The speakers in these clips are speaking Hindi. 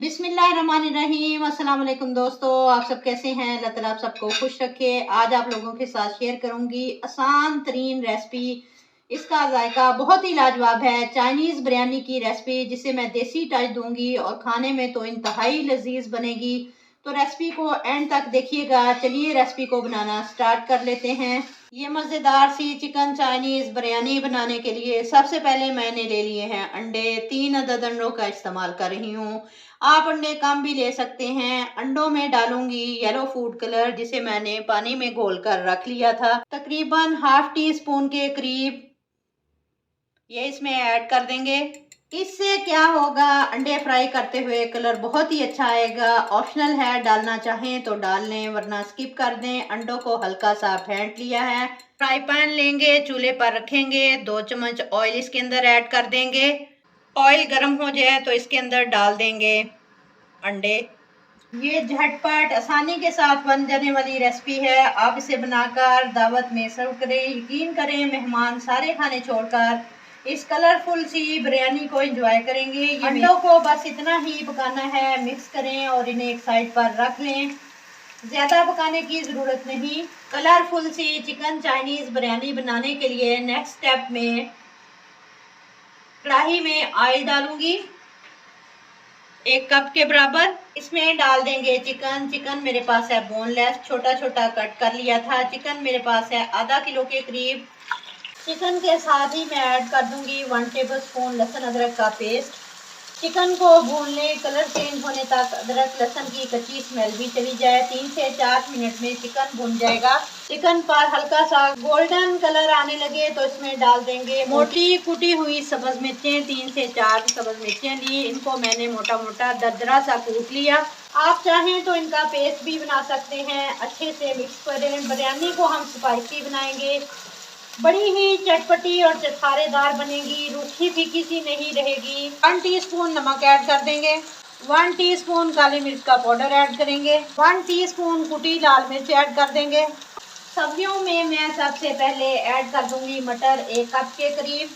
बिस्मिल्लाहिर्रहमानिर्रहीम। अस्सलाम वालेकुम दोस्तों, आप सब कैसे हैं? अल्लाह ताला आप सबको खुश रखे। आज आप लोगों के साथ शेयर करूंगी आसान तरीन रेसिपी। इसका जायका बहुत ही लाजवाब है। चाइनीज़ बिरयानी की रेसिपी जिसे मैं देसी टच दूंगी और खाने में तो इंतहाई लजीज बनेगी। तो रेसिपी को एंड तक देखिएगा। चलिए रेसिपी को बनाना स्टार्ट कर लेते हैं। ये मज़ेदार सी चिकन चाइनीज़ बिरयानी बनाने के लिए सबसे पहले मैंने ले लिए हैं अंडे। 3 अदद अंडों का इस्तेमाल कर रही हूँ। आप अंडे कम भी ले सकते हैं। अंडों में डालूंगी येलो फूड कलर जिसे मैंने पानी में घोल कर रख लिया था। तकरीबन हाफ टी स्पून के करीब ये इसमें ऐड कर देंगे। इससे क्या होगा, अंडे फ्राई करते हुए कलर बहुत ही अच्छा आएगा। ऑप्शनल है, डालना चाहें तो डाल लें वरना स्किप कर दें। अंडों को हल्का सा फेंट लिया है। फ्राई पैन लेंगे, चूल्हे पर रखेंगे। 2 चम्मच ऑयल इसके अंदर ऐड कर देंगे। ऑयल गर्म हो जाए तो इसके अंदर डाल देंगे अंडे। ये झटपट आसानी के साथ बन जाने वाली रेसिपी है। आप इसे बनाकर दावत में सर्व करें। यकीन करें मेहमान सारे खाने छोड़कर इस कलरफुल सी बिरयानी को एंजॉय करेंगे। ये अंडों को बस इतना ही पकाना है, मिक्स करें और इन्हें एक साइड पर रख लें। ज़्यादा पकाने की ज़रूरत नहीं। कलरफुल सी चिकन चाइनीज़ बिरयानी बनाने के लिए नेक्स्ट स्टेप में कढ़ाई में ऑयल डालूंगी 1 कप के बराबर। इसमें डाल देंगे चिकन। चिकन मेरे पास है बोनलेस, छोटा छोटा कट कर लिया था। चिकन मेरे पास है आधा किलो के करीब। चिकन के साथ ही मैं ऐड कर दूंगी 1 टेबल स्पून लहसुन अदरक का पेस्ट। चिकन को भून लें, कलर चेंज होने तक अदरक लहसुन की कच्ची स्मेल भी चली जाए। 3 से 4 मिनट में चिकन भून जाएगा। चिकन पर हल्का सा गोल्डन कलर आने लगे तो इसमें डाल देंगे मोटी कुटी हुई सब्ज मिर्चें। 3 से 4 सब्ज मिर्चें ली, इनको मैंने मोटा मोटा दरदरा सा कूट लिया। आप चाहें तो इनका पेस्ट भी बना सकते हैं। अच्छे से मिक्स करें। बिरयानी को हम स्पाइसी बनाएंगे, बड़ी ही चटपटी और चटखारेदार बनेगी, रूखी फीकी सी नहीं रहेगी। 1 टीस्पून नमक ऐड कर देंगे। 1 टीस्पून काली मिर्च का पाउडर ऐड करेंगे। 1 टीस्पून कुटी लाल मिर्च ऐड कर देंगे। सब्जियों में मैं सबसे पहले ऐड कर दूंगी मटर 1 कप के करीब।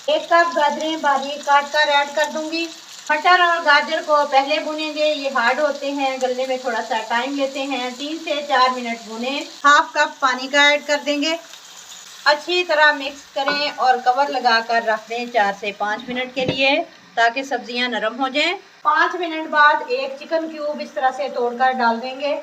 1 कप गाजरें बारीक काट कर ऐड कर दूंगी। मटर और गाजर को पहले भुनेंगे, ये हार्ड होते हैं, गलने में थोड़ा सा टाइम लेते हैं। 3 से 4 मिनट भुने। हाफ कप पानी का ऐड कर देंगे। अच्छी तरह मिक्स करें और कवर लगाकर रख दें 4 से 5 मिनट के लिए ताकि सब्जियां नरम हो जाएं। 5 मिनट बाद एक चिकन क्यूब इस तरह से तोड़कर डाल देंगे।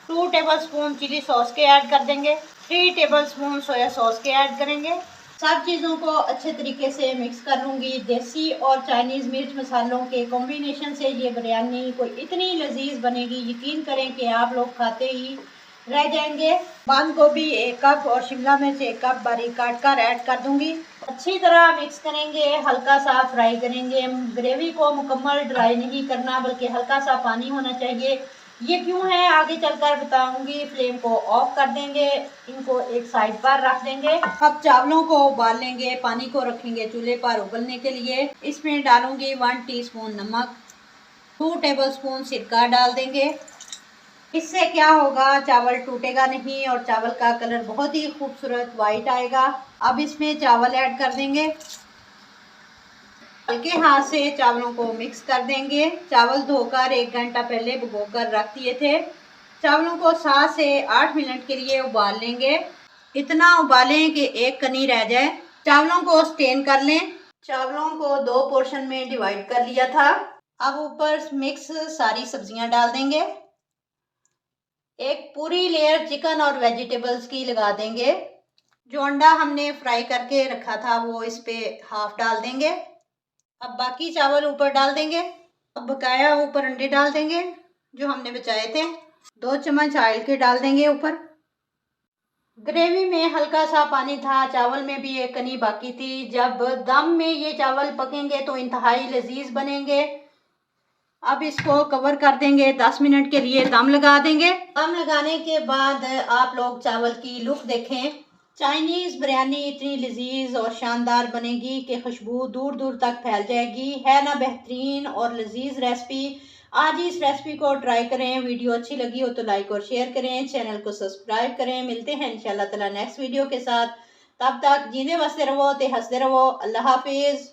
2 टेबल स्पून चिली सॉस के ऐड कर देंगे। 3 टेबल स्पून सोया सॉस के ऐड करेंगे। सब चीज़ों को अच्छे तरीके से मिक्स कर लूँगी। देसी और चाइनीज़ मिर्च मसालों के कॉम्बिनेशन से ये बिरयानी कोई इतनी लजीज बनेगी, यकीन करें कि आप लोग खाते ही रह जाएंगे। बंद गोभी 1 कप और शिमला मिर्च 1 कप बारीक काट कर ऐड कर दूंगी। अच्छी तरह मिक्स करेंगे, हल्का सा फ्राई करेंगे। ग्रेवी को मुकम्मल ड्राई नहीं करना बल्कि हल्का सा पानी होना चाहिए। ये क्यों है आगे चलकर बताऊंगी। फ्लेम को ऑफ कर देंगे, इनको एक साइड पर रख देंगे। अब चावलों को उबाल लेंगे। पानी को रखेंगे चूल्हे पर उबलने के लिए। इसमें डालूंगी 1 टीस्पून नमक, 2 टेबल स्पून सिरका डाल देंगे। इससे क्या होगा, चावल टूटेगा नहीं और चावल का कलर बहुत ही खूबसूरत वाइट आएगा। अब इसमें चावल ऐड कर देंगे। हल्के हाथ से चावलों को मिक्स कर देंगे। चावल धोकर 1 घंटा पहले भिगोकर रख दिए थे। चावलों को 7 से 8 मिनट के लिए उबाल लेंगे। इतना उबालें कि एक कनी रह जाए। चावलों को स्टेन कर लें। चावलों को 2 पोर्शन में डिवाइड कर लिया था। अब ऊपर मिक्स सारी सब्जियां डाल देंगे। एक पूरी लेयर चिकन और वेजिटेबल्स की लगा देंगे। जो अंडा हमने फ्राई करके रखा था वो इस पे हाफ डाल देंगे। अब बाकी चावल ऊपर डाल देंगे। अब बकाया ऊपर अंडे डाल देंगे जो हमने बचाए थे। 2 चम्मच ऑयल के डाल देंगे ऊपर। ग्रेवी में हल्का सा पानी था, चावल में भी एक कनी बाकी थी। जब दम में ये चावल पकेंगे तो इंतहाई लजीज बनेंगे। अब इसको कवर कर देंगे, 10 मिनट के लिए दम लगा देंगे। दम लगाने के बाद आप लोग चावल की लुक देखें। चाइनीज़ बिरयानी इतनी लजीज और शानदार बनेगी कि खुशबू दूर दूर तक फैल जाएगी। है ना बेहतरीन और लजीज रेसिपी। आज ही इस रेसिपी को ट्राई करें। वीडियो अच्छी लगी हो तो लाइक और शेयर करें, चैनल को सब्सक्राइब करें। मिलते हैं इंशाल्लाह ताला नेक्स्ट वीडियो के साथ। तब तक जीने बसते रहो, ते हंसते रहो। अल्लाह हाफिज़।